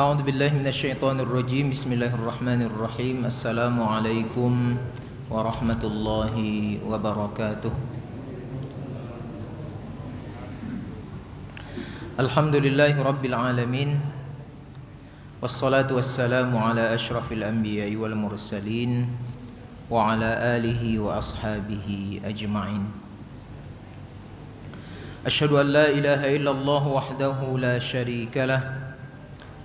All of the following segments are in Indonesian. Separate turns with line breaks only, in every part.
A'udzu billahi minasyaitonir rajim. Bismillahirrahmanirrahim. Assalamualaikum warahmatullahi wabarakatuh. Alhamdulillahi rabbil alamin. Wassalatu wassalamu ala asyrafil anbiya'i wal mursalin wa ala alihi wa ashabihi ajma'in. Asyhadu an la ilaha illallah wahdahu la syarika lah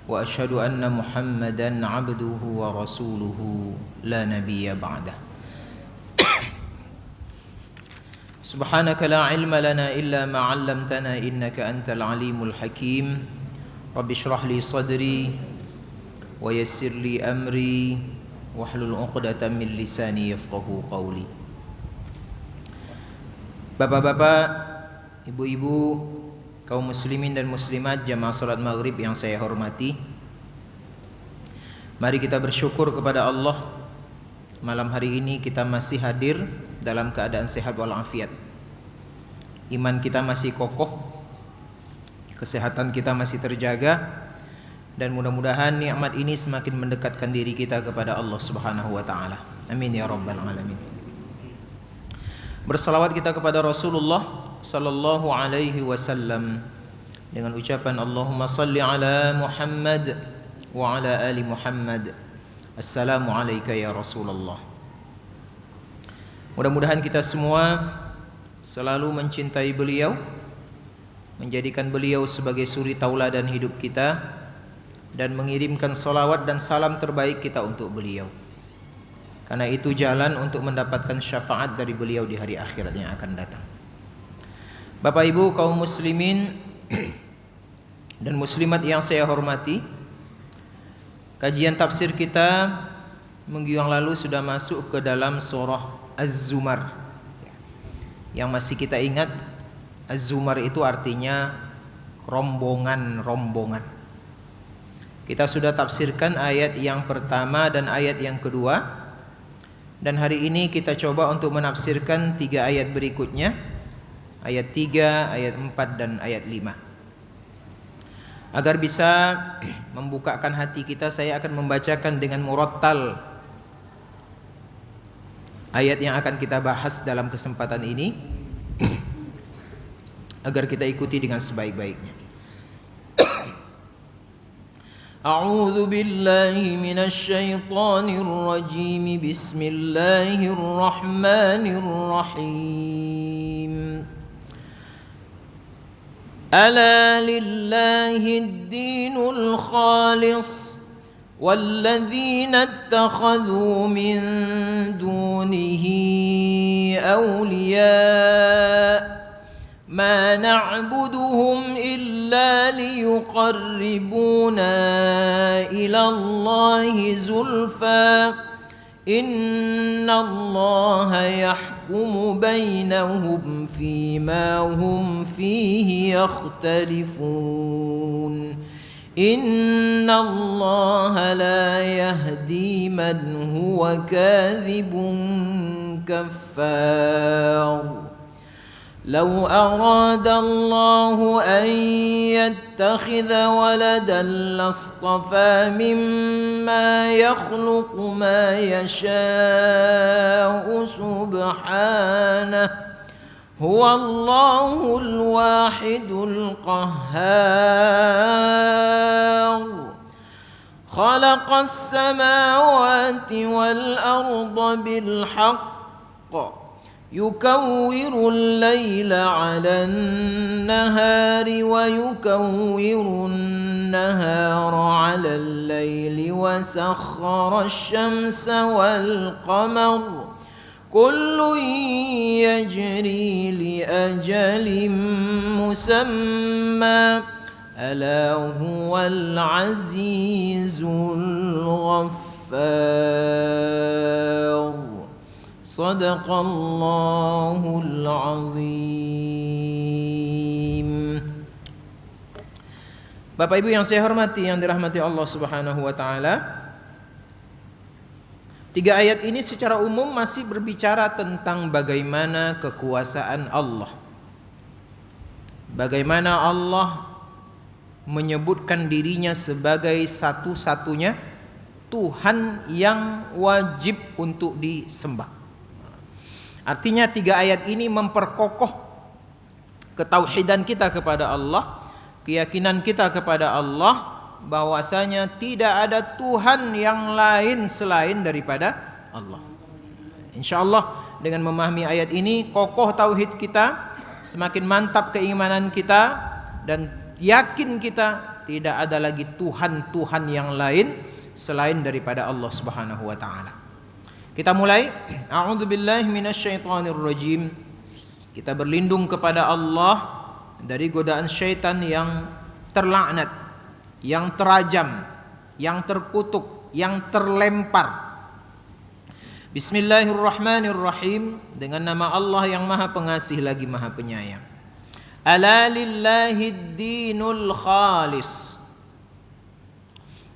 wa asyhadu anna Muhammadan abduhu wa rasuluhu la nabiyya ba'dah. Subhanaka la ilma lana illa ma 'allamtana innaka antal alimul hakim. Rabbi shrah li sadri wa yassir li amri wahlul 'uqdatam min lisani yafqahu qawli. Bapak-bapak, ibu-ibu, kaum muslimin dan muslimat jamaah salat maghrib yang saya hormati, mari kita bersyukur kepada Allah. Malam hari ini kita masih hadir dalam keadaan sehat walafiat. Iman kita masih kokoh, kesehatan kita masih terjaga, dan mudah-mudahan nikmat ini semakin mendekatkan diri kita kepada Allah Subhanahu wa taala. Amin ya rabbal alamin. Bersalawat kita kepada Rasulullah sallallahu alaihi wasallam dengan ucapan Allahumma salli ala Muhammad wa ala ali Muhammad. Assalamu alayka ya Rasulullah. Mudah-mudahan kita semua selalu mencintai beliau, menjadikan beliau sebagai suri tauladan hidup kita, dan mengirimkan salawat dan salam terbaik kita untuk beliau. Karena itu jalan untuk mendapatkan syafaat dari beliau di hari akhirat yang akan datang. Bapak Ibu kaum muslimin dan muslimat yang saya hormati, kajian tafsir kita minggu yang lalu sudah masuk ke dalam surah Az-Zumar. Yang masih kita ingat, Az-Zumar itu artinya rombongan-rombongan. Kita sudah tafsirkan ayat yang pertama dan ayat yang kedua, dan hari ini kita coba untuk menafsirkan 3 ayat berikutnya, ayat 3, ayat 4 dan ayat 5. Agar bisa membukakan hati kita, saya akan membacakan dengan murattal ayat yang akan kita bahas dalam kesempatan ini agar kita ikuti dengan sebaik-baiknya. A'udzu billahi minasy syaithanir rajim. Bismillahirrahmanirrahim. Ala lillahi ad-dinul khalis walladzina ittakhadhu min dunihi awliya ma na'buduhum illa liyuqarribuna ila Allahi zulfa innallaha yahkumu bainahum fima hum fihi yakhtalifun innallaha la yahdi man huwa kadhibun kaffar. لو أراد الله أن يتخذ ولدا لاصطفى مما يخلق ما يشاء سبحانه هو الله الواحد القهار خلق السماوات والأرض بالحق يكور الليل على النهار ويكور النهار على الليل وسخر الشمس والقمر كل يجري لأجل مسمى ألا هو العزيز الغفار. Sadaqallahul azim. Bapak Ibu yang saya hormati, yang dirahmati Allah Subhanahu wa taala, 3 ayat ini secara umum masih berbicara tentang bagaimana kekuasaan Allah. Bagaimana Allah menyebutkan dirinya sebagai satu-satunya Tuhan yang wajib untuk disembah. Artinya 3 ayat ini memperkokoh ketauhidan kita kepada Allah, keyakinan kita kepada Allah bahwasanya tidak ada Tuhan yang lain selain daripada Allah. Insyaallah dengan memahami ayat ini kokoh tauhid kita, semakin mantap keimanan kita, dan yakin kita tidak ada lagi Tuhan-Tuhan yang lain selain daripada Allah Subhanahu wa taala. Kita mulai. A'udzubillahi minasyaitonirrajim. Kita berlindung kepada Allah dari godaan syaitan yang terlaknat, yang terajam, yang terkutuk, yang terlempar. Bismillahirrahmanirrahim. Dengan nama Allah yang Maha Pengasih lagi Maha Penyayang. Ala lillahid dinul khalis.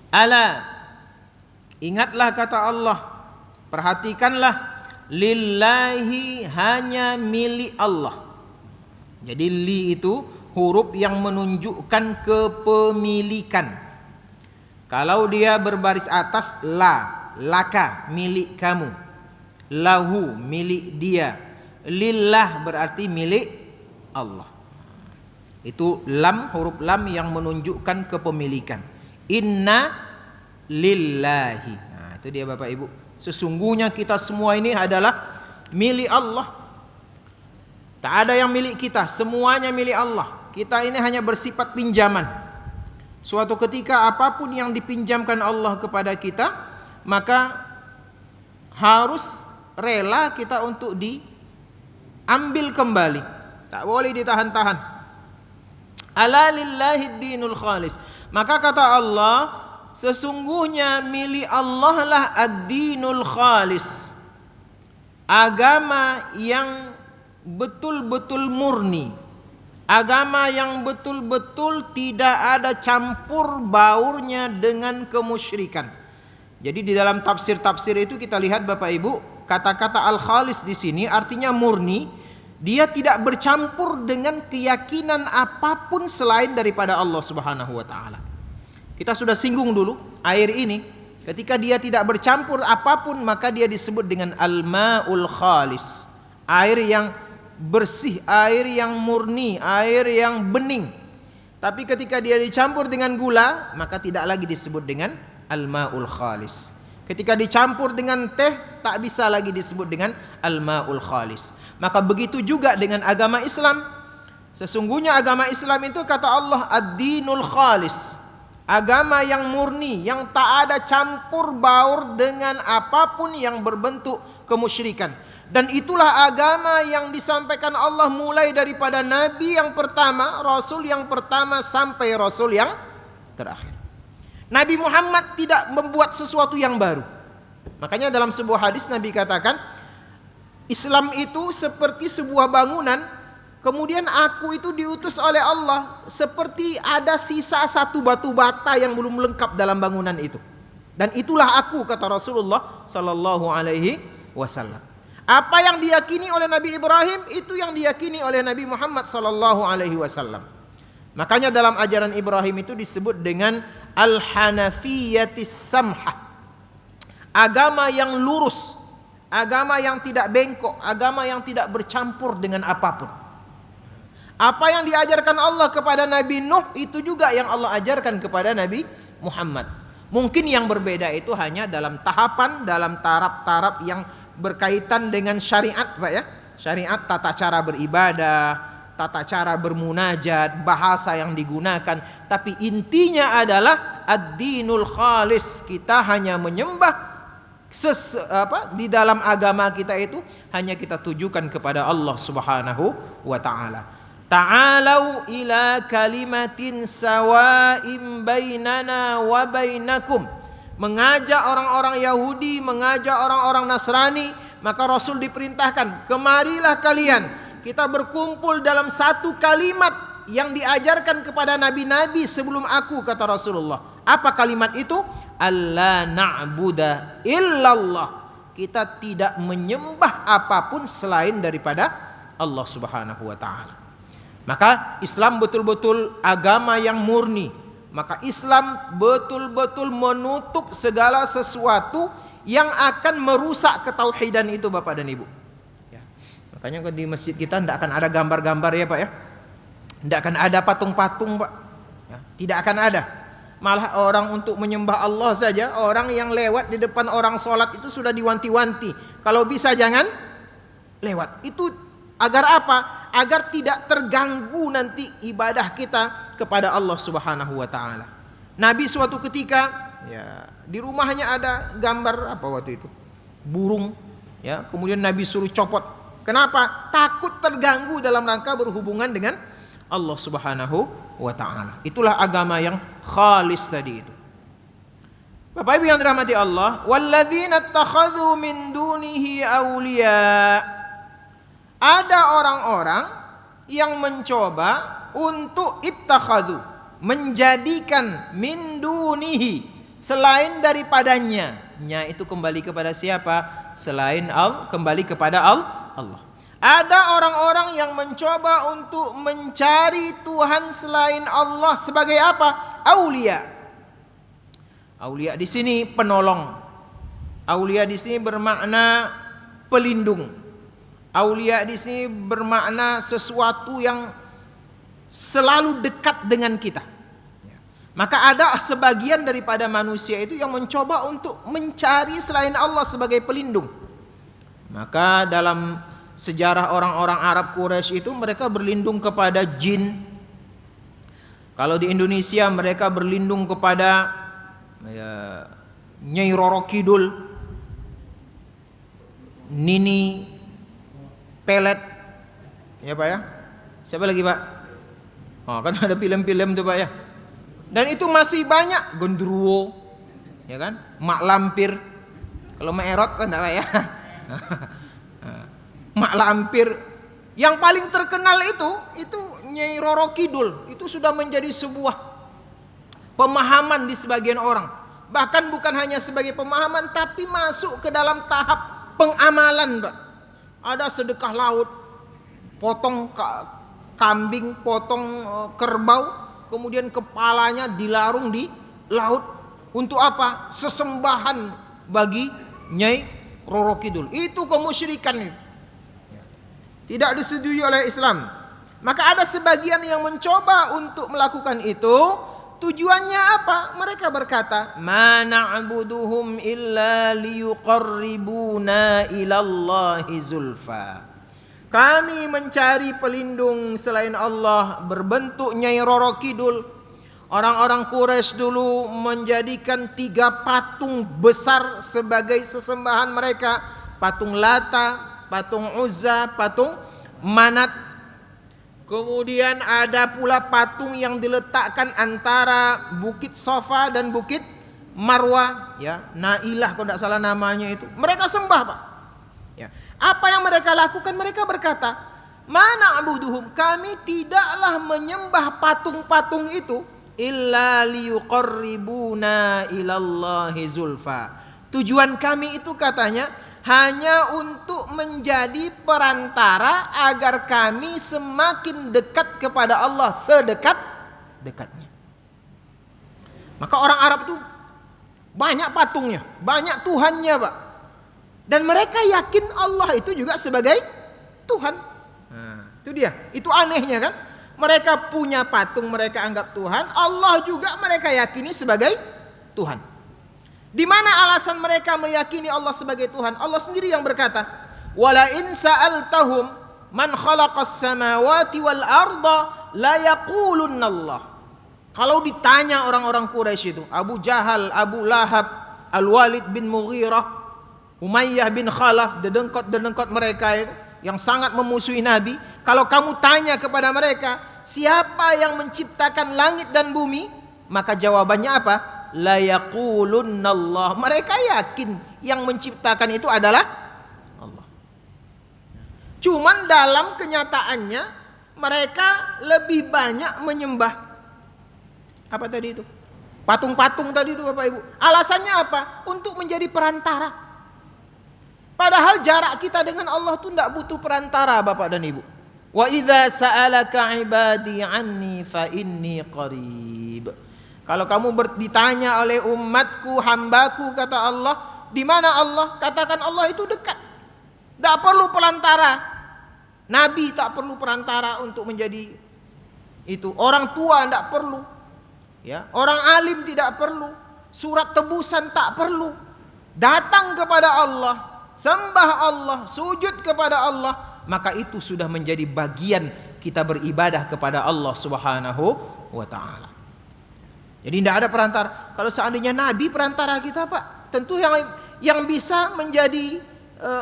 Ala, ingatlah kata Allah, perhatikanlah, lillahi, hanya milik Allah. Jadi li itu huruf yang menunjukkan kepemilikan. Kalau dia berbaris atas, la, laka, milik kamu, lahu, milik dia, lillah berarti milik Allah. Itu lam, huruf lam yang menunjukkan kepemilikan. Inna lillahi. Nah, itu dia Bapak Ibu. Sesungguhnya kita semua ini adalah milik Allah. Tak ada yang milik kita, semuanya milik Allah. Kita ini hanya bersifat pinjaman. Suatu ketika apapun yang dipinjamkan Allah kepada kita, maka harus rela kita untuk diambil kembali. Tak boleh ditahan-tahan. Ala lillahi dinul khalis. Maka kata Allah, sesungguhnya milik Allah lah ad-dinul khalis, agama yang betul-betul murni, agama yang betul-betul tidak ada campur baurnya dengan kemusyrikan. Jadi di dalam tafsir-tafsir itu kita lihat Bapak Ibu, kata-kata al-khalis di sini artinya murni, dia tidak bercampur dengan keyakinan apapun selain daripada Allah Subhanahu wa taala. Kita sudah singgung dulu air ini, ketika dia tidak bercampur apapun maka dia disebut dengan al-ma'ul khalis, air yang bersih, air yang murni, air yang bening. Tapi ketika dia dicampur dengan gula maka tidak lagi disebut dengan al-ma'ul khalis. Ketika dicampur dengan teh tak bisa lagi disebut dengan al-ma'ul khalis. Maka begitu juga dengan agama Islam. Sesungguhnya agama Islam itu kata Allah ad-dinul khalis, agama yang murni, yang tak ada campur baur dengan apapun yang berbentuk kemusyrikan. Dan itulah agama yang disampaikan Allah mulai daripada Nabi yang pertama, Rasul yang pertama sampai Rasul yang terakhir. Nabi Muhammad tidak membuat sesuatu yang baru. Makanya dalam sebuah hadis Nabi katakan, Islam itu seperti sebuah bangunan, kemudian aku itu diutus oleh Allah seperti ada sisa satu batu bata yang belum lengkap dalam bangunan itu. Dan itulah aku, kata Rasulullah sallallahu alaihi wasallam. Apa yang diyakini oleh Nabi Ibrahim itu yang diyakini oleh Nabi Muhammad sallallahu alaihi wasallam. Makanya dalam ajaran Ibrahim itu disebut dengan al-hanafiyatis samhah, agama yang lurus, agama yang tidak bengkok, agama yang tidak bercampur dengan apapun. Apa yang diajarkan Allah kepada Nabi Nuh itu juga yang Allah ajarkan kepada Nabi Muhammad. Mungkin yang berbeda itu hanya dalam tahapan, dalam taraf-taraf yang berkaitan dengan syariat, Pak ya. Syariat, tata cara beribadah, tata cara bermunajat, bahasa yang digunakan. Tapi intinya adalah ad-dinul khalis. Kita hanya menyembah di dalam agama kita itu hanya kita tujukan kepada Allah Subhanahu wa taala. Ta'alau ila kalimatin sawa'im bainana wa bainakum. Mengajak orang-orang Yahudi, mengajak orang-orang Nasrani, maka Rasul diperintahkan, kemarilah kalian, kita berkumpul dalam satu kalimat yang diajarkan kepada nabi-nabi sebelum aku, kata Rasulullah. Apa kalimat itu? Alla na'buda illallah. Kita tidak menyembah apapun selain daripada Allah Subhanahu wa taala. Maka Islam betul-betul agama yang murni, maka Islam betul-betul menutup segala sesuatu yang akan merusak ketauhidan itu, Bapak dan Ibu. Ya. Makanya di masjid kita tidak akan ada gambar-gambar ya Pak ya. Tidak akan ada patung-patung Pak. Ya, tidak akan ada. Malah orang untuk menyembah Allah saja, orang yang lewat di depan orang sholat itu sudah diwanti-wanti. Kalau bisa jangan lewat. Itu agar apa? Agar tidak terganggu nanti ibadah kita kepada Allah Subhanahu wa taala. Nabi suatu ketika ya di rumahnya ada gambar apa waktu itu? Burung ya, kemudian Nabi suruh copot. Kenapa? Takut terganggu dalam rangka berhubungan dengan Allah Subhanahu wa taala. Itulah agama yang khalis tadi itu. Bapak Ibu yang dirahmati Allah, walladzina ittakhadhu min dunihi awliya. Ada orang-orang yang mencoba untuk ittakhadhu, menjadikan min dunihi, selain daripadanya. Nya itu kembali kepada siapa? Selain Allah, kembali kepada Allah. Ada orang-orang yang mencoba untuk mencari Tuhan selain Allah sebagai apa? Aulia. Aulia di sini penolong. Aulia di sini bermakna pelindung. Aulia di sini bermakna sesuatu yang selalu dekat dengan kita. Maka ada sebagian daripada manusia itu yang mencoba untuk mencari selain Allah sebagai pelindung. Maka dalam sejarah orang-orang Arab Quraisy itu mereka berlindung kepada jin. Kalau di Indonesia mereka berlindung kepada Nyai Roro Kidul, Nini Pelet, ya Pak ya. Siapa lagi Pak? Oh, kan ada film-film tuh Pak ya. Dan itu masih banyak. Gondruwo, ya kan? Mak Lampir. Kalau Mak Erot kan enggak Pak ya. Mak Lampir. Yang paling terkenal itu Nyai Roro Kidul. Itu sudah menjadi sebuah pemahaman di sebagian orang. Bahkan bukan hanya sebagai pemahaman, tapi masuk ke dalam tahap pengamalan Pak. Ada sedekah laut, potong kambing, potong kerbau, kemudian kepalanya dilarung di laut. Untuk apa? Sesembahan bagi Nyai Roro Kidul. Itu kemusyrikan itu. Tidak disetujui oleh Islam. Maka ada sebagian yang mencoba untuk melakukan itu. Tujuannya apa? Mereka berkata, "Ma na'buduhum illa liyuqarribuna ilallahi zulfa." Kami mencari pelindung selain Allah berbentuk Nyai Roro Kidul. Orang-orang Quraisy dulu menjadikan 3 patung besar sebagai sesembahan mereka. Patung Lata, patung Uzza, patung Manat. Kemudian ada pula patung yang diletakkan antara Bukit Sofa dan Bukit Marwah, ya, Nailah kalau tidak salah namanya itu. Mereka sembah Pak. Ya. Apa yang mereka lakukan? Mereka berkata, "Mana abuduhum, kami tidaklah menyembah patung-patung itu illa liyuqarribuna ilallahi zulfa." Tujuan kami itu katanya hanya untuk menjadi perantara agar kami semakin dekat kepada Allah sedekat-dekatnya. Maka orang Arab itu banyak patungnya, banyak Tuhannya Pak. Dan mereka yakin Allah itu juga sebagai Tuhan. Nah, itu dia, itu anehnya kan. Mereka punya patung, mereka anggap Tuhan. Allah juga mereka yakini sebagai Tuhan. Di mana alasan mereka meyakini Allah sebagai Tuhan? Allah sendiri yang berkata, "Wala in sa'altahum man khalaqas samawati wal arda la yaqulunna Allah." Kalau ditanya orang-orang Quraisy itu, Abu Jahal, Abu Lahab, Al-Walid bin Mughirah, Umayyah bin Khalaf, dedengkot mereka itu yang sangat memusuhi Nabi, kalau kamu tanya kepada mereka, siapa yang menciptakan langit dan bumi? Maka jawabannya apa? La yaqulunnallah. Mereka yakin yang menciptakan itu adalah Allah. Cuman dalam kenyataannya mereka lebih banyak menyembah apa tadi itu? Patung-patung tadi itu Bapak Ibu. Alasannya apa? Untuk menjadi perantara. Padahal jarak kita dengan Allah itu tidak butuh perantara Bapak dan Ibu. Wa idza sa'alaka ibadi anni fa inni qarib. Kalau kamu ditanya oleh umatku, hambaku, kata Allah, di mana Allah? Katakan Allah itu dekat. Tidak perlu perantara. Nabi tak perlu perantara untuk menjadi itu. Orang tua tidak perlu. Ya, orang alim tidak perlu. Surat tebusan tak perlu. Datang kepada Allah, sembah Allah, sujud kepada Allah, maka itu sudah menjadi bagian kita beribadah kepada Allah Subhanahu wa taala. Jadi tidak ada perantara. Kalau seandainya Nabi perantara kita, Pak, tentu yang bisa menjadi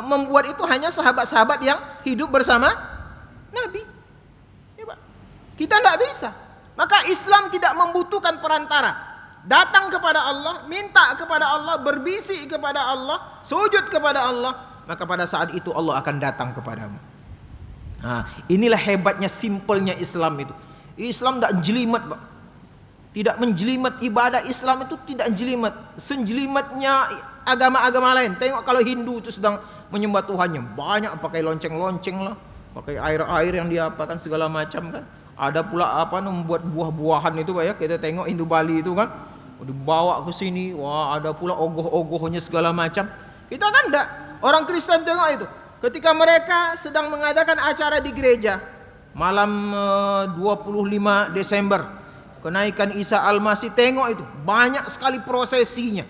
membuat itu hanya sahabat-sahabat yang hidup bersama Nabi. Ya, Pak. Kita tidak bisa. Maka Islam tidak membutuhkan perantara. Datang kepada Allah, minta kepada Allah, berbisik kepada Allah, sujud kepada Allah, maka pada saat itu Allah akan datang kepadamu. Nah, inilah hebatnya, simpelnya Islam itu. Islam tidak jelimet, Pak. Tidak menjelimet. Ibadah Islam itu tidak jelimet. Senjelimetnya agama-agama lain. Tengok kalau Hindu itu sedang menyembah Tuhannya, banyak pakai lonceng-lonceng lah, pakai air-air yang diapakan segala macam kan. Ada pula membuat buah-buahan itu, Pak ya. Kita tengok Hindu Bali itu kan, dibawa ke sini, wah ada pula ogoh-ogohnya segala macam. Kita kan enggak. Orang Kristen tengok itu. Ketika mereka sedang mengadakan acara di gereja malam 25 Desember, kenaikan Isa Al-Masih, tengok itu banyak sekali prosesinya.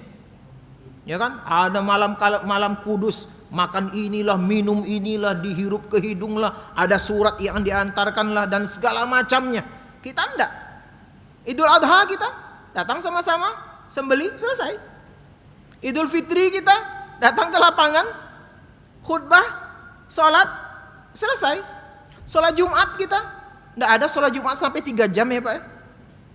Ya kan? Ada malam kudus, makan inilah, minum inilah, dihirup ke hidung lah, ada surat yang diantarkan lah, dan segala macamnya. Kita enggak. Idul Adha kita datang sama-sama, sembelih, selesai. Idul Fitri kita datang ke lapangan, khutbah, sholat, selesai. Sholat Jumat kita enggak ada sholat Jumat sampai 3 jam ya Pak ya.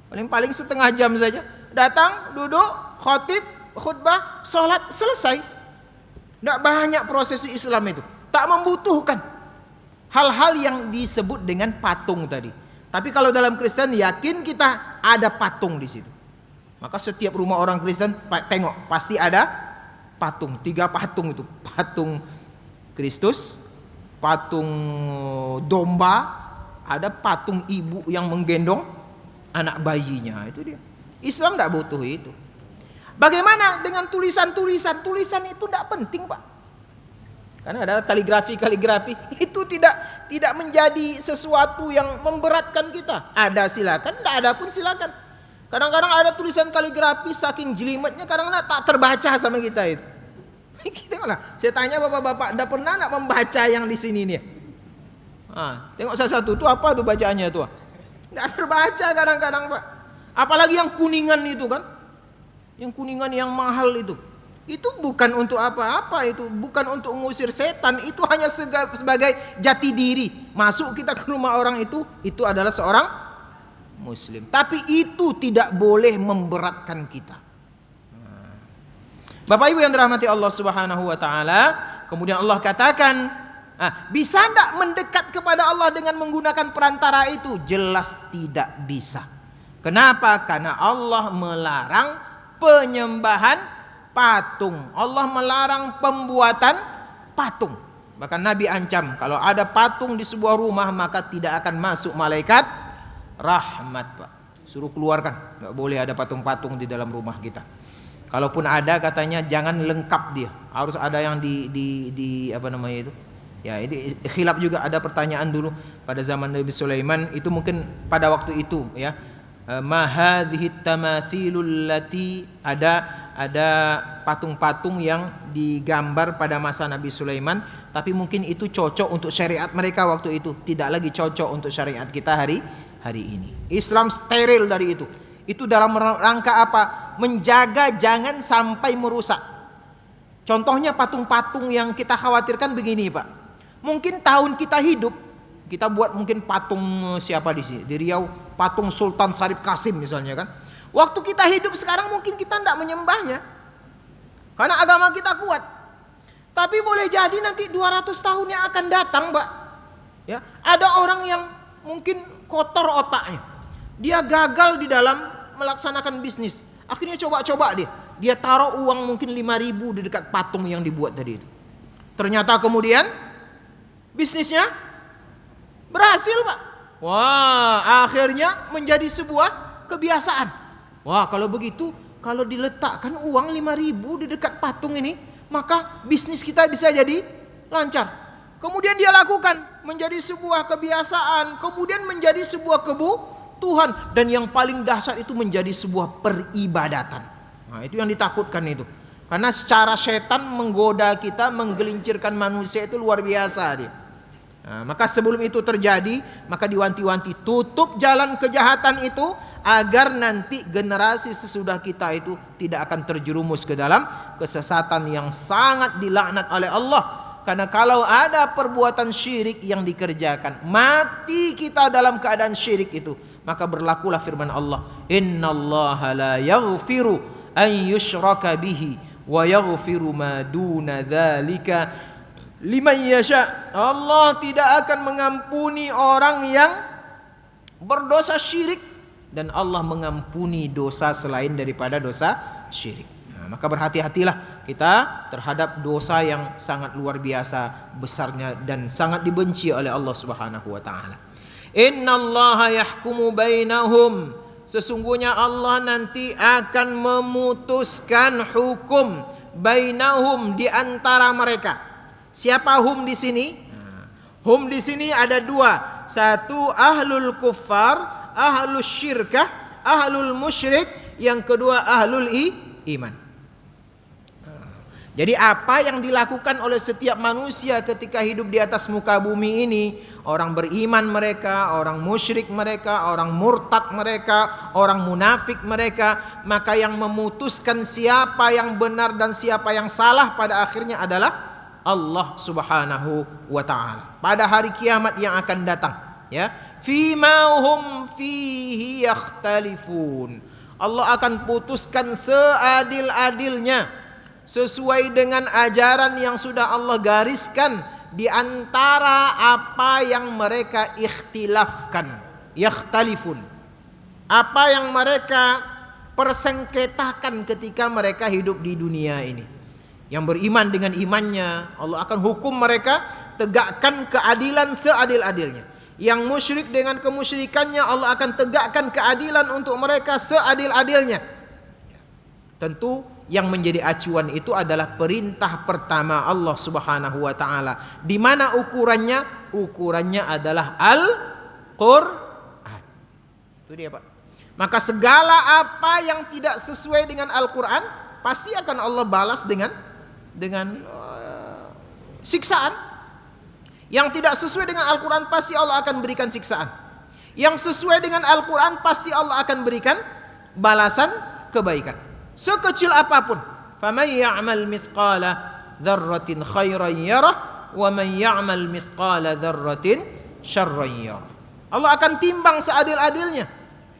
Paling-paling setengah jam saja. Datang, duduk, khotib, khutbah, sholat, selesai. Tidak banyak prosesi Islam itu. Tak membutuhkan hal-hal yang disebut dengan patung tadi. Tapi kalau dalam Kristen, yakin kita ada patung di situ. Maka setiap rumah orang Kristen, tengok pasti ada patung. 3 patung itu. Patung Kristus, patung domba, ada patung ibu yang menggendong anak bayinya. Itu dia. Islam tidak butuh itu. Bagaimana dengan tulisan-tulisan? Tulisan itu tidak penting, Pak. Karena ada kaligrafi itu tidak menjadi sesuatu yang memberatkan kita. Ada silakan, tidak ada pun silakan. Kadang-kadang ada tulisan kaligrafi saking jelimetnya, kadang-kadang tak terbaca sama kita itu. Tengoklah, saya tanya bapak-bapak, tidak pernah nak membaca yang di sini nih? Tengok salah satu tuh apa tuh bacaannya tuh? Tidak terbaca kadang-kadang, Pak. Apalagi yang kuningan itu kan? Yang kuningan yang mahal itu bukan untuk apa-apa, itu bukan untuk mengusir setan, itu hanya sebagai jati diri. Masuk kita ke rumah orang itu adalah seorang muslim. Tapi itu tidak boleh memberatkan kita. Bapak Ibu yang dirahmati Allah Subhanahu wa taala, kemudian Allah katakan, bisa tidak mendekat kepada Allah dengan menggunakan perantara itu? Jelas tidak bisa. Kenapa? Karena Allah melarang penyembahan patung. Allah melarang pembuatan patung. Bahkan Nabi ancam, kalau ada patung di sebuah rumah maka tidak akan masuk malaikat rahmat, Pak. Suruh keluarkan, nggak boleh ada patung-patung di dalam rumah kita. Kalaupun ada, katanya jangan lengkap dia, harus ada yang di apa namanya itu. Ya, ini khilaf juga, ada pertanyaan dulu pada zaman Nabi Sulaiman itu, mungkin pada waktu itu ya. Ma hadhihi tamathilul lati, ada patung-patung yang digambar pada masa Nabi Sulaiman, tapi mungkin itu cocok untuk syariat mereka waktu itu, tidak lagi cocok untuk syariat kita hari ini. Islam steril dari itu. Itu dalam rangka apa? Menjaga jangan sampai merusak. Contohnya patung-patung yang kita khawatirkan begini, Pak. Mungkin tahun kita hidup, kita buat mungkin patung siapa di sini, di Riau, patung Sultan Syarif Qasim misalnya kan. Waktu kita hidup sekarang mungkin kita tidak menyembahnya, karena agama kita kuat. Tapi boleh jadi nanti 200 tahun yang akan datang, Pak, ya, ada orang yang mungkin kotor otaknya, dia gagal di dalam melaksanakan bisnis. Akhirnya coba-coba dia taruh uang mungkin 5.000 di dekat patung yang dibuat tadi itu. Ternyata kemudian bisnisnya berhasil, Pak. Wah, akhirnya menjadi sebuah kebiasaan. Wah, kalau begitu, kalau diletakkan uang 5.000 di dekat patung ini, maka bisnis kita bisa jadi lancar. Kemudian dia lakukan menjadi sebuah kebiasaan, kemudian menjadi sebuah kebutuhan, dan yang paling dahsyat itu menjadi sebuah peribadatan. Nah, itu yang ditakutkan itu. Karena secara setan menggoda kita, menggelincirkan manusia itu luar biasa dia. Nah, maka sebelum itu terjadi, maka diwanti-wanti, tutup jalan kejahatan itu agar nanti generasi sesudah kita itu tidak akan terjerumus ke dalam kesesatan yang sangat dilaknat oleh Allah. Karena kalau ada perbuatan syirik yang dikerjakan, mati kita dalam keadaan syirik itu, maka berlakulah firman Allah, innallaha la yaghfiru an yushraka bihi wa yaghfiru ma duna dzalika liman yasha. Allah tidak akan mengampuni orang yang berdosa syirik, dan Allah mengampuni dosa selain daripada dosa syirik. Nah, maka berhati-hatilah kita terhadap dosa yang sangat luar biasa besarnya dan sangat dibenci oleh Allah Subhanahu wa taala. Innallaha yahkumu bainahum, sesungguhnya Allah nanti akan memutuskan hukum bainahum, di antara mereka. Siapa hum di sini? Hum di sini ada dua. Satu ahlul kuffar, ahlul syirkah, ahlul musyrik. Yang kedua ahlul iman. Jadi apa yang dilakukan oleh setiap manusia ketika hidup di atas muka bumi ini, orang beriman mereka, orang musyrik mereka, orang murtad mereka, orang munafik mereka, maka yang memutuskan siapa yang benar dan siapa yang salah pada akhirnya adalah Allah Subhanahu wa taala. Pada hari kiamat yang akan datang, ya. Fima hum fihi yakhtalifun. Allah akan putuskan seadil-adilnya sesuai dengan ajaran yang sudah Allah gariskan di antara apa yang mereka ikhtilafkan, yakhtalifun. Apa yang mereka persengketakan ketika mereka hidup di dunia ini. Yang beriman dengan imannya, Allah akan hukum mereka, tegakkan keadilan seadil-adilnya. Yang musyrik dengan kemusyrikannya, Allah akan tegakkan keadilan untuk mereka seadil-adilnya. Tentu yang menjadi acuan itu adalah perintah pertama Allah Subhanahu wa taala. Di mana ukurannya? Ukurannya adalah Al-Qur'an. Itu dia, Pak. Maka segala apa yang tidak sesuai dengan Al-Qur'an pasti akan Allah balas dengan siksaan. Yang tidak sesuai dengan Al-Qur'an pasti Allah akan berikan siksaan. Yang sesuai dengan Al-Qur'an pasti Allah akan berikan balasan kebaikan. Sekecil apapun. Faman ya'mal mithqala dzarratin khairan yarah wa man ya'mal mithqala dzarratin syarran yarah. Allah akan timbang seadil-adilnya.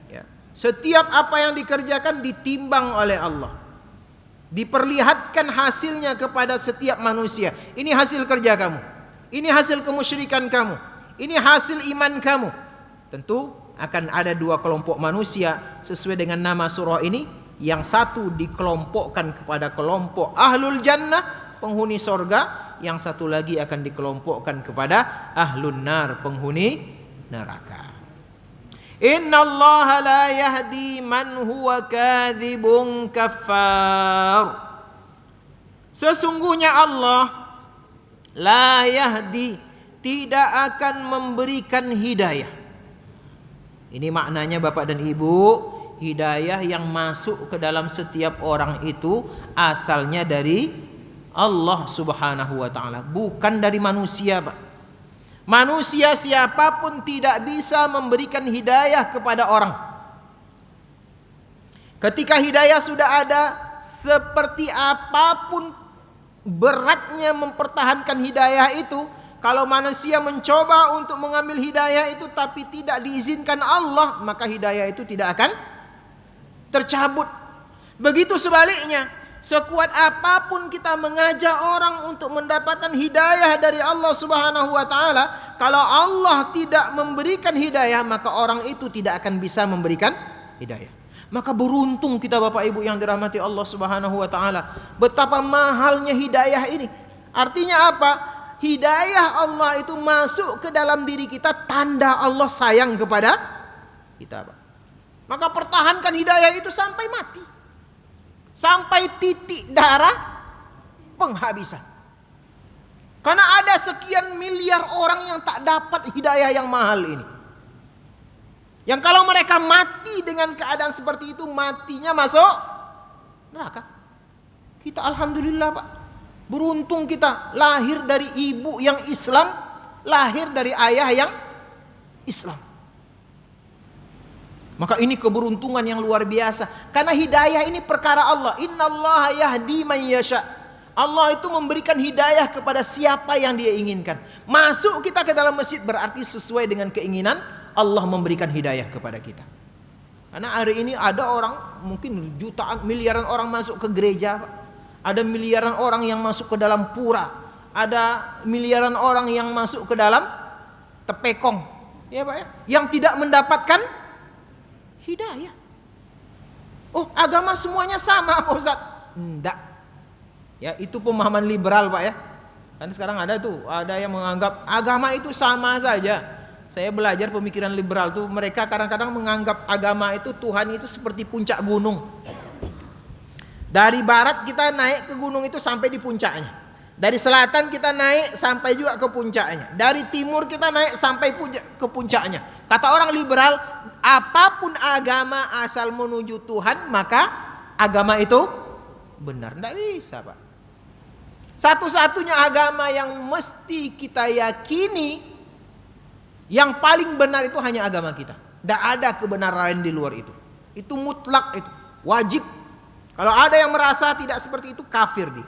Ya. Setiap apa yang dikerjakan ditimbang oleh Allah. Diperlihatkan hasilnya kepada setiap manusia. Ini hasil kerja kamu. Ini hasil kemusyrikan kamu. Ini hasil iman kamu. Tentu akan ada dua kelompok manusia sesuai dengan nama surah ini. Yang satu dikelompokkan kepada kelompok ahlul jannah, penghuni sorga. Yang satu lagi akan dikelompokkan kepada ahlun nar, penghuni neraka. Innallaha la yahdi man huwa kadzibun kafar. Sesungguhnya Allah la yahdi, tidak akan memberikan hidayah. Ini maknanya Bapak dan Ibu, hidayah yang masuk ke dalam setiap orang itu asalnya dari Allah Subhanahu wa taala, bukan dari manusia, Pak. Manusia siapapun tidak bisa memberikan hidayah kepada orang. Ketika hidayah sudah ada, seperti apapun beratnya mempertahankan hidayah itu, kalau manusia mencoba untuk mengambil hidayah itu tapi tidak diizinkan Allah, maka hidayah itu tidak akan tercabut. Begitu sebaliknya, sekuat apapun kita mengajak orang untuk mendapatkan hidayah dari Allah Subhanahu wa taala, kalau Allah tidak memberikan hidayah, maka orang itu tidak akan bisa memberikan hidayah. Maka beruntung kita Bapak Ibu yang dirahmati Allah Subhanahu wa taala. Betapa mahalnya hidayah ini. Artinya apa? Hidayah Allah itu masuk ke dalam diri kita, tanda Allah sayang kepada kita, Pak. Maka pertahankan hidayah itu sampai mati. Sampai titik darah penghabisan. Karena ada sekian miliar orang yang tak dapat hidayah yang mahal ini. Yang kalau mereka mati dengan keadaan seperti itu, matinya masuk neraka. Kita alhamdulillah Pak, beruntung kita lahir dari ibu yang Islam, lahir dari ayah yang Islam. Maka ini keberuntungan yang luar biasa. Karena hidayah ini perkara Allah. Innallaha yahdi man yasha. Allah itu memberikan hidayah kepada siapa yang Dia inginkan. Masuk kita ke dalam masjid berarti sesuai dengan keinginan Allah memberikan hidayah kepada kita. Karena hari ini ada orang, mungkin jutaan, miliaran orang masuk ke gereja, Pak. Ada miliaran orang yang masuk ke dalam pura. Ada miliaran orang yang masuk ke dalam tepekong, ya Pak ya, yang tidak mendapatkan hidayah. Oh, agama semuanya sama Pak Ustaz? Enggak. Ya, itu pemahaman liberal Pak ya. Kan sekarang ada tuh, ada yang menganggap agama itu sama saja. Saya belajar pemikiran liberal tuh, mereka kadang-kadang menganggap agama itu, Tuhan itu seperti puncak gunung. Dari barat kita naik ke gunung itu sampai di puncaknya. Dari selatan kita naik sampai juga ke puncaknya. Dari timur kita naik sampai ke puncaknya. Kata orang liberal, apapun agama asal menuju Tuhan, maka agama itu benar. Tidak bisa Pak. Satu-satunya agama yang mesti kita yakini, yang paling benar itu hanya agama kita. Tidak ada kebenaran lain di luar itu. Itu mutlak, itu wajib. Kalau ada yang merasa tidak seperti itu, kafir dia.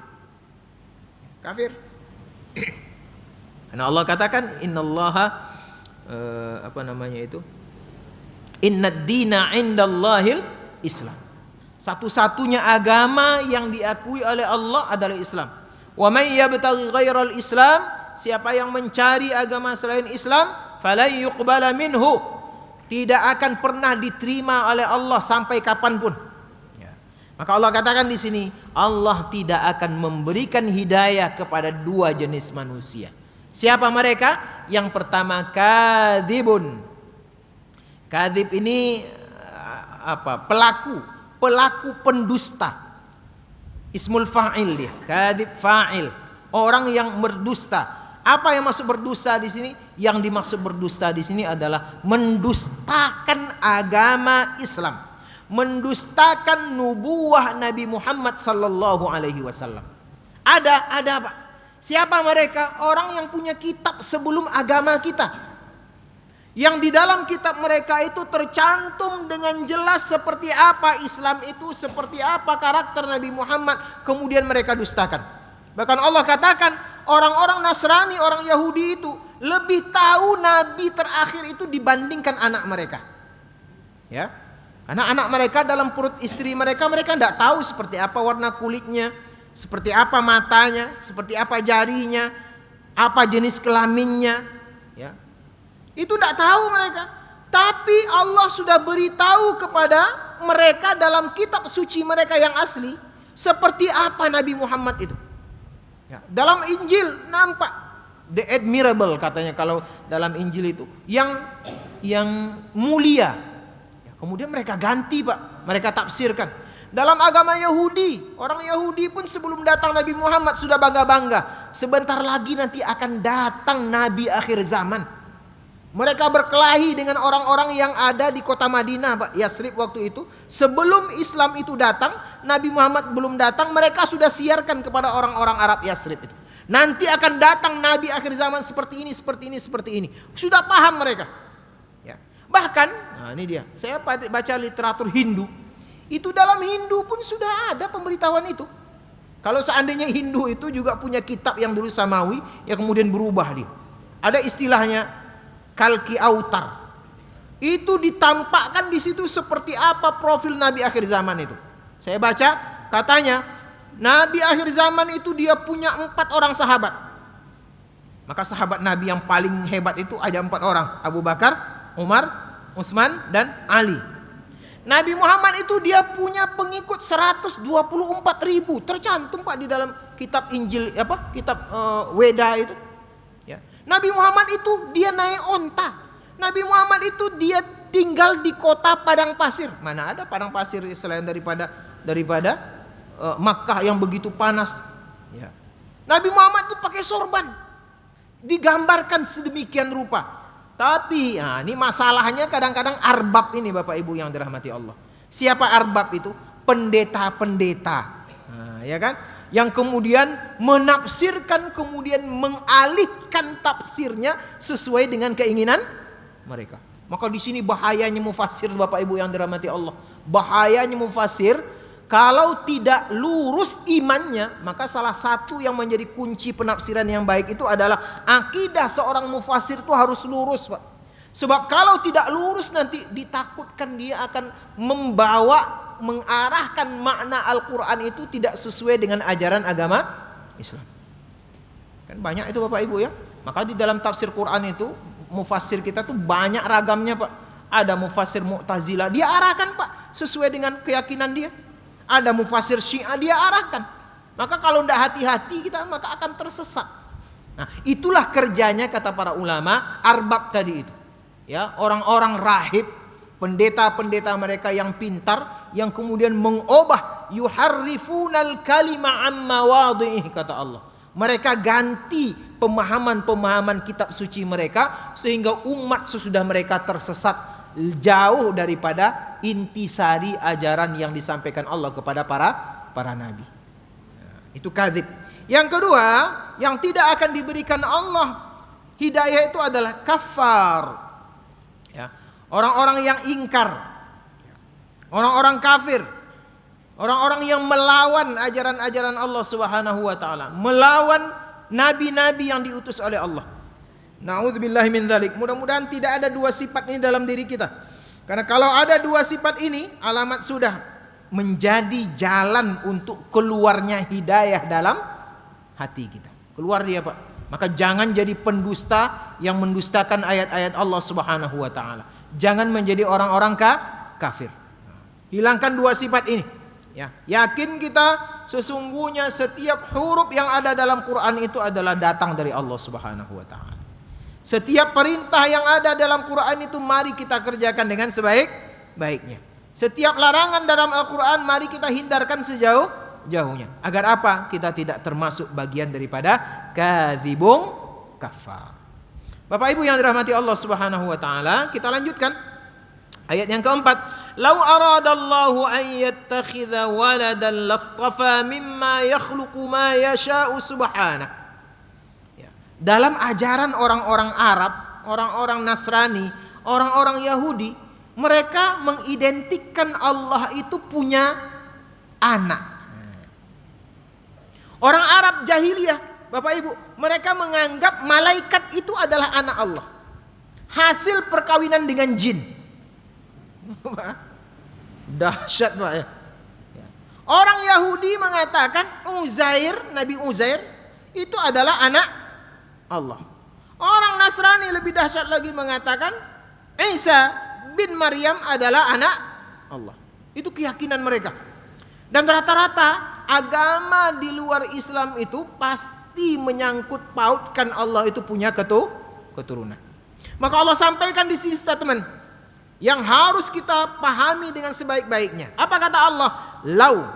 Kafir. Karena Allah katakan innallaha innad dina indallahil Islam. Satu-satunya agama yang diakui oleh Allah adalah Islam. Wa may yabtaghi ghairal Islam, siapa yang mencari agama selain Islam, falan yuqbala minhu, tidak akan pernah diterima oleh Allah sampai kapanpun. Ya. Maka Allah katakan di sini, Allah tidak akan memberikan hidayah kepada dua jenis manusia. Siapa mereka? Yang pertama kadzibun. Kadzib ini pelaku pendusta. Ismul fa'il dia. Kadzib fa'il. Orang yang berdusta. Apa yang maksud berdusta di sini? Yang dimaksud berdusta di sini adalah mendustakan agama Islam, mendustakan nubuwah Nabi Muhammad sallallahu alaihi wasallam. Ada Pak. Siapa mereka? Orang yang punya kitab sebelum agama kita. Yang di dalam kitab mereka itu tercantum dengan jelas seperti apa Islam itu, seperti apa karakter Nabi Muhammad, kemudian mereka dustakan. Bahkan Allah katakan orang-orang Nasrani, orang Yahudi itu lebih tahu Nabi terakhir itu dibandingkan anak mereka. Ya, karena anak mereka dalam perut istri mereka tidak tahu seperti apa warna kulitnya, seperti apa matanya, seperti apa jarinya, apa jenis kelaminnya. Ya, itu tidak tahu mereka. Tapi Allah sudah beritahu kepada mereka dalam kitab suci mereka yang asli seperti apa Nabi Muhammad itu. Ya, dalam Injil nampak the admirable katanya kalau dalam Injil itu yang mulia. Ya, kemudian mereka ganti Pak, mereka tafsirkan. Dalam agama Yahudi, orang Yahudi pun sebelum datang Nabi Muhammad sudah bangga-bangga. Sebentar lagi nanti akan datang Nabi akhir zaman. Mereka berkelahi dengan orang-orang yang ada di kota Madinah, Pak, Yasrib waktu itu. Sebelum Islam itu datang, Nabi Muhammad belum datang, mereka sudah siarkan kepada orang-orang Arab Yasrib itu. Nanti akan datang Nabi akhir zaman seperti ini, seperti ini, seperti ini. Sudah paham mereka. Ya. Bahkan, nah ini dia, saya baca literatur Hindu. Itu dalam Hindu pun sudah ada pemberitahuan itu. Kalau seandainya Hindu itu juga punya kitab yang dulu Samawi, yang kemudian berubah dia. Ada istilahnya Kalki Autar. Itu ditampakkan di situ seperti apa profil Nabi akhir zaman itu. Saya baca katanya Nabi akhir zaman itu dia punya 4 orang sahabat. Maka sahabat Nabi yang paling hebat itu ada 4 orang, Abu Bakar, Umar, Utsman dan Ali. Nabi Muhammad itu dia punya pengikut 124.000, tercantum Pak di dalam kitab Injil kitab Weda itu. Ya. Nabi Muhammad itu dia naik onta. Nabi Muhammad itu dia tinggal di kota padang pasir. Mana ada padang pasir selain daripada Makkah yang begitu panas. Ya. Nabi Muhammad itu pakai sorban, digambarkan sedemikian rupa. Tapi ini masalahnya kadang-kadang arbab ini, Bapak Ibu yang dirahmati Allah. Siapa arbab itu? Pendeta-pendeta, ya kan? Yang kemudian menafsirkan, kemudian mengalihkan tafsirnya sesuai dengan keinginan mereka. Maka di sini bahayanya mufasir, Bapak Ibu yang dirahmati Allah. Bahayanya mufasir kalau tidak lurus imannya, maka salah satu yang menjadi kunci penafsiran yang baik itu adalah akidah seorang mufasir itu harus lurus, Pak. Sebab kalau tidak lurus nanti ditakutkan dia akan mengarahkan makna Al-Quran itu tidak sesuai dengan ajaran agama Islam. Kan banyak itu Bapak Ibu ya. Maka di dalam tafsir Quran itu mufasir kita tuh banyak ragamnya, Pak. Ada mufasir Mu'tazilah, dia arahkan, Pak, sesuai dengan keyakinan dia. Ada mufasir Syiah, dia arahkan. Maka kalau tidak hati-hati kita maka akan tersesat. Nah, itulah kerjanya kata para ulama arbab tadi itu. Ya, orang-orang rahib, pendeta-pendeta mereka yang pintar, yang kemudian mengubah yuharrifunal kalima amma wadhihi, kata Allah. Mereka ganti pemahaman-pemahaman kitab suci mereka sehingga umat sesudah mereka tersesat jauh daripada intisari ajaran yang disampaikan Allah kepada para nabi. Itu kadzib. Yang kedua, yang tidak akan diberikan Allah hidayah itu adalah kafar. Ya, orang-orang yang ingkar, orang-orang kafir, orang-orang yang melawan ajaran-ajaran Allah Subhanahu wa taala, melawan nabi-nabi yang diutus oleh Allah. Na'udzubillahi min dzalik. Mudah-mudahan tidak ada dua sifat ini dalam diri kita. Karena kalau ada dua sifat ini, alamat sudah menjadi jalan untuk keluarnya hidayah dalam hati kita. Keluar dia, Pak. Maka jangan jadi pendusta yang mendustakan ayat-ayat Allah Subhanahu wa taala. Jangan menjadi orang-orang kafir. Hilangkan dua sifat ini. Ya, yakin kita sesungguhnya setiap huruf yang ada dalam Quran itu adalah datang dari Allah Subhanahu wa taala. Setiap perintah yang ada dalam Quran itu mari kita kerjakan dengan sebaik-baiknya. Setiap larangan dalam Al-Quran mari kita hindarkan sejauh-jauhnya. Agar apa? Kita tidak termasuk bagian daripada kadzibun kafar. Bapak Ibu yang dirahmati Allah Subhanahu wa taala, kita lanjutkan ayat yang keempat. Lau aradallahu an yattakhidha waladan lastafa mimma yakhluqu ma yasha'u subhanah. Ya. Dalam ajaran orang-orang Arab, orang-orang Nasrani, orang-orang Yahudi, mereka mengidentikan Allah itu punya anak. Orang Arab jahiliyah, Bapak Ibu, mereka menganggap malaikat itu adalah anak Allah, hasil perkawinan dengan jin. Dahsyat, Pak ya. Orang Yahudi mengatakan Nabi Uzair itu adalah anak Allah. Orang Nasrani lebih dahsyat lagi mengatakan Isa bin Maryam adalah anak Allah. Itu keyakinan mereka. Dan rata-rata agama di luar Islam itu pasti menyangkut pautkan Allah itu punya keturunan. Maka Allah sampaikan di sini statement yang harus kita pahami dengan sebaik-baiknya. Apa kata Allah? Lau,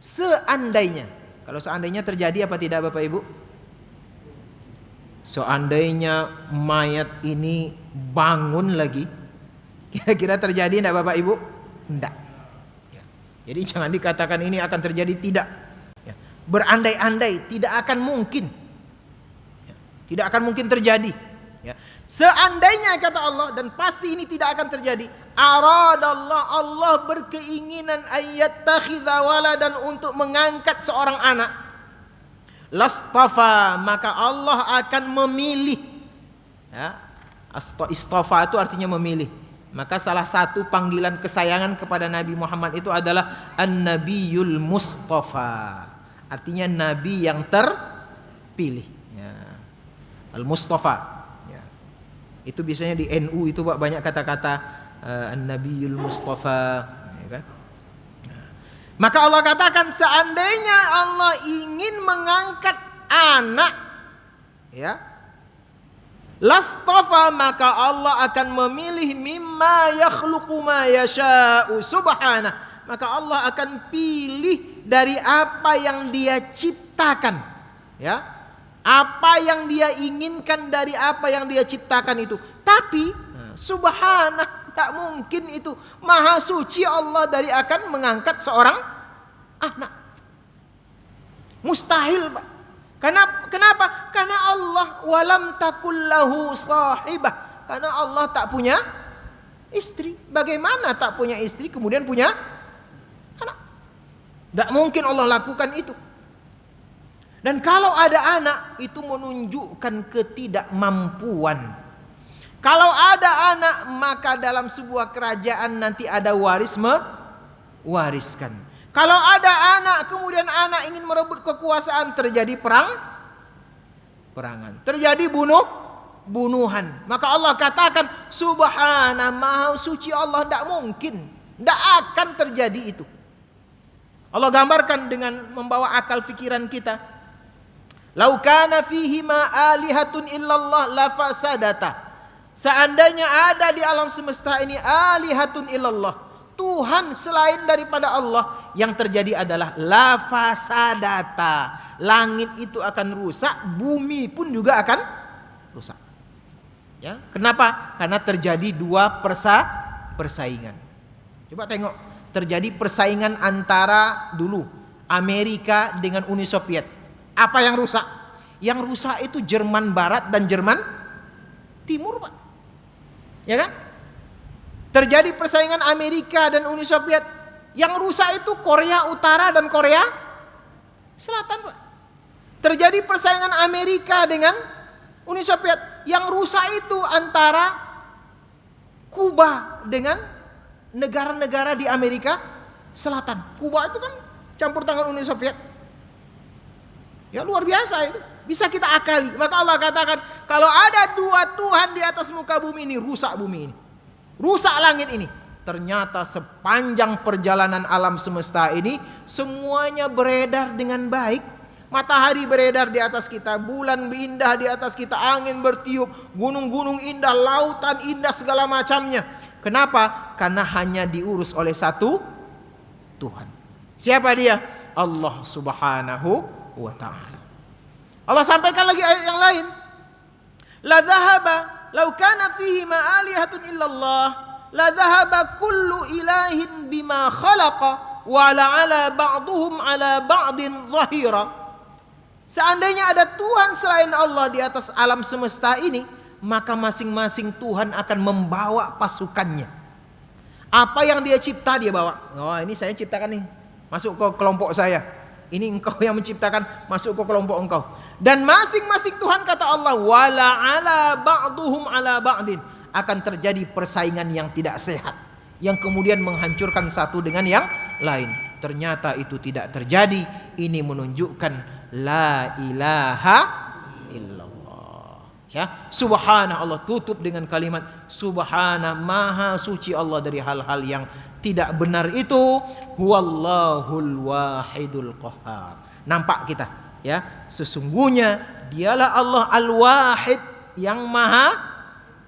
seandainya. Kalau seandainya terjadi apa tidak Bapak Ibu? Seandainya mayat ini bangun lagi, kira-kira terjadi tidak Bapak Ibu? Tidak. Ya. Jadi jangan dikatakan ini akan terjadi, tidak. Ya. Berandai-andai, tidak akan mungkin. Ya. Tidak akan mungkin terjadi. Ya. Seandainya kata Allah, dan pasti ini tidak akan terjadi. Aradallah, Allah berkeinginan ayyattakhidha waladan, untuk mengangkat seorang anak. Lastafa, maka Allah akan memilih. Ya. Istafa itu artinya memilih. Maka salah satu panggilan kesayangan kepada Nabi Muhammad itu adalah An-Nabiyul Mustafa. Artinya Nabi yang terpilih. Ya. Al-Mustafa. Ya. Itu biasanya di NU itu Pak, banyak kata-kata An-Nabiyul Mustafa. Ya kan? Maka Allah katakan seandainya Allah ingin mengangkat anak, ya, lastafa, maka Allah akan memilih mimma yakhluqu ma yasha'u subhana, maka Allah akan pilih dari apa yang Dia ciptakan, ya. Apa yang Dia inginkan dari apa yang Dia ciptakan itu. Tapi subhanah, tak mungkin itu. Maha suci Allah dari akan mengangkat seorang anak. Mustahil, Pak. Kenapa? Karena Allah walam takullahu sahibah. Karena Allah tak punya istri. Bagaimana tak punya istri kemudian punya anak? Tak mungkin Allah lakukan itu. Dan kalau ada anak, itu menunjukkan ketidakmampuan. Kalau ada anak, maka dalam sebuah kerajaan nanti ada waris mewariskan. Kalau ada anak, kemudian anak ingin merebut kekuasaan, terjadi perangan. Terjadi bunuhan. Maka Allah katakan, subhana, maha suci Allah, tidak mungkin. Tidak akan terjadi itu. Allah gambarkan dengan membawa akal fikiran kita. Lau kana fihi ma alihatun illallah la fasadata. Seandainya ada di alam semesta ini alihatun illallah, Tuhan selain daripada Allah, yang terjadi adalah la fasadata. Langit itu akan rusak, bumi pun juga akan rusak. Ya, kenapa? Karena terjadi dua persaingan. Coba tengok, terjadi persaingan antara dulu Amerika dengan Uni Soviet. Apa yang rusak? Yang rusak itu Jerman Barat dan Jerman Timur, Pak. Ya kan? Terjadi persaingan Amerika dan Uni Soviet. Yang rusak itu Korea Utara dan Korea Selatan, Pak. Terjadi persaingan Amerika dengan Uni Soviet. Yang rusak itu antara Kuba dengan negara-negara di Amerika Selatan. Kuba itu kan campur tangan Uni Soviet. Ya luar biasa itu. Bisa kita akali. Maka Allah katakan, kalau ada dua Tuhan di atas muka bumi ini, rusak bumi ini. Rusak langit ini. Ternyata sepanjang perjalanan alam semesta ini, semuanya beredar dengan baik. Matahari beredar di atas kita, bulan indah di atas kita, angin bertiup, gunung-gunung indah, lautan indah, segala macamnya. Kenapa? Karena hanya diurus oleh satu Tuhan. Siapa dia? Allah Subhanahu wa ta'ala. Allah sampaikan lagi ayat yang lain. La dhahaba law kana fihi ma alihatun illallah la dhahaba kullu ilahin bima khalaqa wa ala ba'duhum ala ba'din zahira. Seandainya ada Tuhan selain Allah di atas alam semesta ini, maka masing-masing Tuhan akan membawa pasukannya. Apa yang Dia cipta Dia bawa. Oh, ini saya ciptakan nih, masuk ke kelompok saya. Ini engkau yang menciptakan, masuk ke kelompok engkau. Dan masing-masing Tuhan, kata Allah, wala ala ba'duhum ala ba'din, akan terjadi persaingan yang tidak sehat, yang kemudian menghancurkan satu dengan yang lain. Ternyata itu tidak terjadi. Ini menunjukkan la ilaha illallah. Ya, subhana, Allah tutup dengan kalimat subhana, maha suci Allah dari hal-hal yang tidak benar itu. Huwallahul wahidul qahhar. Nampak kita, ya, sesungguhnya Dialah Allah al-wahid, yang maha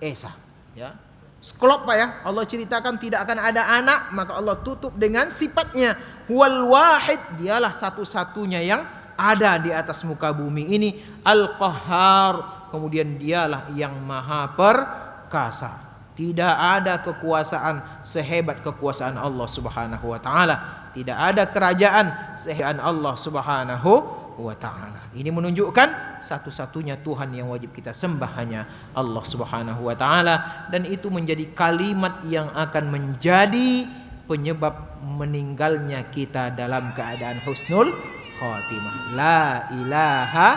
esa, ya. Sekelop, Pak, ya. Allah ceritakan tidak akan ada anak, maka Allah tutup dengan sifatnya huwal wahid, Dialah satu-satunya yang ada di atas muka bumi ini, al-qahhar, kemudian Dialah yang maha perkasa. Tidak ada kekuasaan sehebat kekuasaan Allah Subhanahu wa taala. Tidak ada kerajaan sehebat Allah Subhanahu wa taala. Ini menunjukkan satu-satunya Tuhan yang wajib kita sembah hanya Allah Subhanahu wa taala, dan itu menjadi kalimat yang akan menjadi penyebab meninggalnya kita dalam keadaan husnul khatimah. La ilaha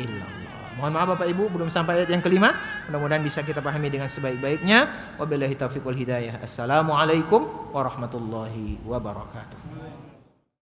illallah. Mohon maaf Bapak Ibu, belum sampai ayat yang kelima. Mudah-mudahan bisa kita pahami dengan sebaik-baiknya. Wabillahi taufiq wal hidayah. Assalamualaikum warahmatullahi wabarakatuh.